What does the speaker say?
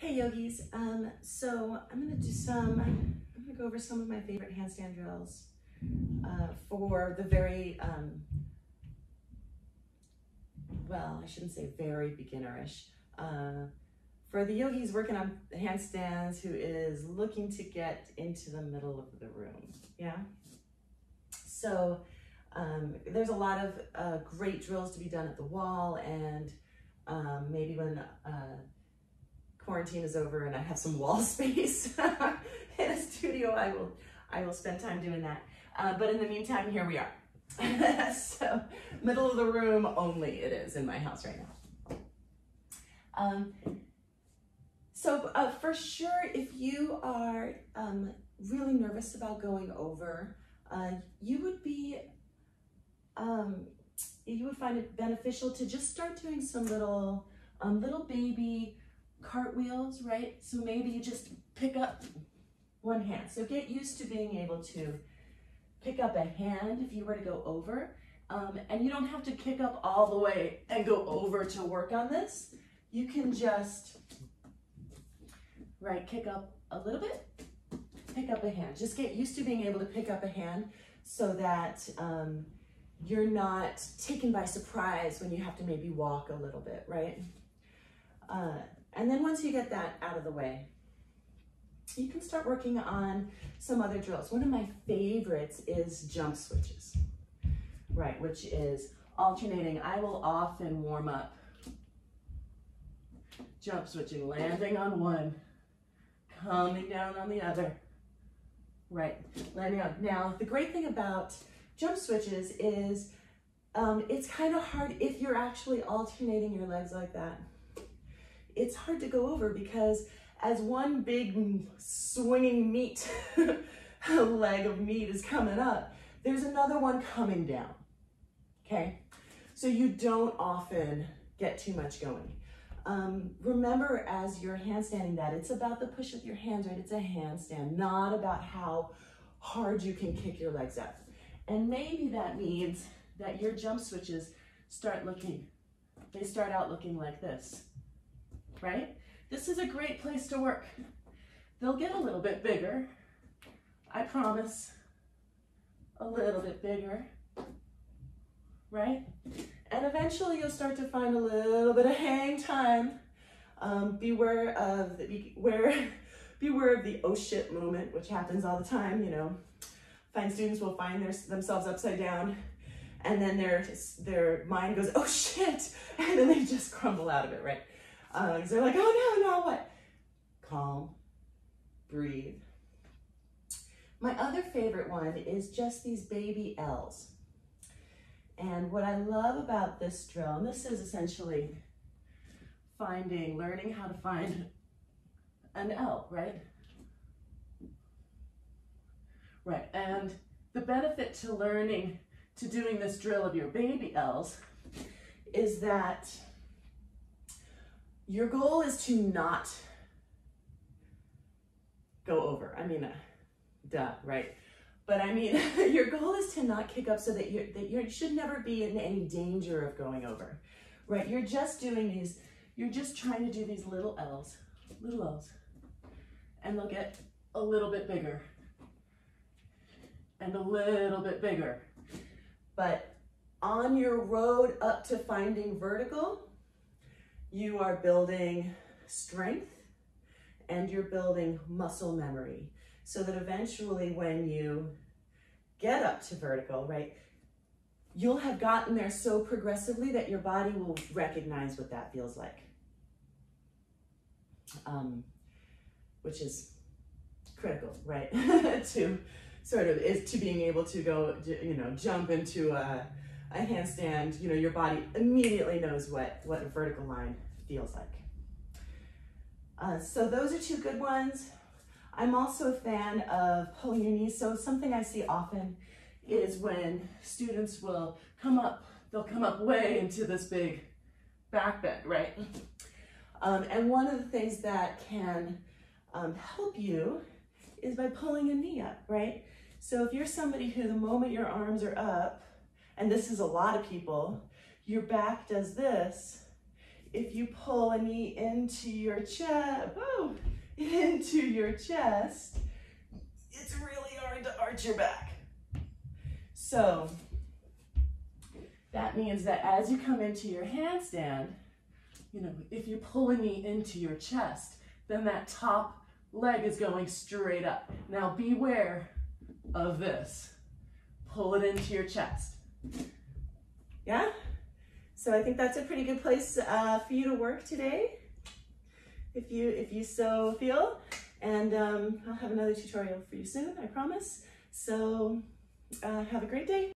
Hey yogis, so I'm gonna go over some of my favorite handstand drills for the very, well, I shouldn't say very beginnerish. For the yogis working on handstands who is looking to get into the middle of the room, yeah? So there's a lot of great drills to be done at the wall, and maybe when quarantine is over and I have some wall space in a studio, I will spend time doing that. But in the meantime, here we are. So middle of the room only it is in my house right now. For sure, if you are really nervous about going over, you would find it beneficial to just start doing some little baby cartwheels, right? So maybe you just pick up one hand. So get used to being able to pick up a hand if you were to go over. And you don't have to kick up all the way and go over to work on this. You can just, right, kick up a little bit, pick up a hand. Just get used to being able to pick up a hand so that you're not taken by surprise when you have to maybe walk a little bit, right? And then once you get that out of the way, you can start working on some other drills. One of my favorites is jump switches, right? Which is alternating. I will often warm up jump switching, landing on one, coming down on the other, right? Landing on. Now, the great thing about jump switches is it's kind of hard if you're actually alternating your legs like that. It's hard to go over because as one big swinging meat, leg of meat is coming up, there's another one coming down, okay? So you don't often get too much going. Remember as you're handstanding that, it's about the push of your hands, right? It's a handstand, not about how hard you can kick your legs up. And maybe that means that your jump switches start out looking like this. Right? This is a great place to work. They'll get a little bit bigger, I promise. A little bit bigger, right? And eventually you'll start to find a little bit of hang time. Beware of the oh shit moment, which happens all the time, you know. Fine students will find themselves upside down, and then their mind goes, oh shit, and then they just crumble out of it, right? Because they're like, oh no, what? Calm, breathe. My other favorite one is just these baby L's. And what I love about this drill, and this is essentially learning how to find an L, right? Right, and the benefit to doing this drill of your baby L's is that your goal is to not go over. I mean, duh, right? But I mean, your goal is to not kick up so that you should never be in any danger of going over, right? You're just trying to do these little L's, and they'll get a little bit bigger and a little bit bigger. But on your road up to finding vertical, you are building strength and you're building muscle memory so that eventually when you get up to vertical, right, you'll have gotten there so progressively that your body will recognize what that feels like, which is critical, right, to being able to go, you know, jump into a handstand. You know, your body immediately knows what a vertical line feels like. So those are two good ones. I'm also a fan of pulling your knees. So something I see often is when students will they'll come up way into this big back bend, right? And one of the things that can help you is by pulling a knee up, right? So if you're somebody who the moment your arms are up, and this is a lot of people, your back does this, if you pull a knee into your chest, into your chest, it's really hard to arch your back. So that means that as you come into your handstand, you know, if you pull a knee into your chest, then that top leg is going straight up. Now beware of this. Pull it into your chest. Yeah? So I think that's a pretty good place for you to work today, if you so feel. And I'll have another tutorial for you soon, I promise. So have a great day.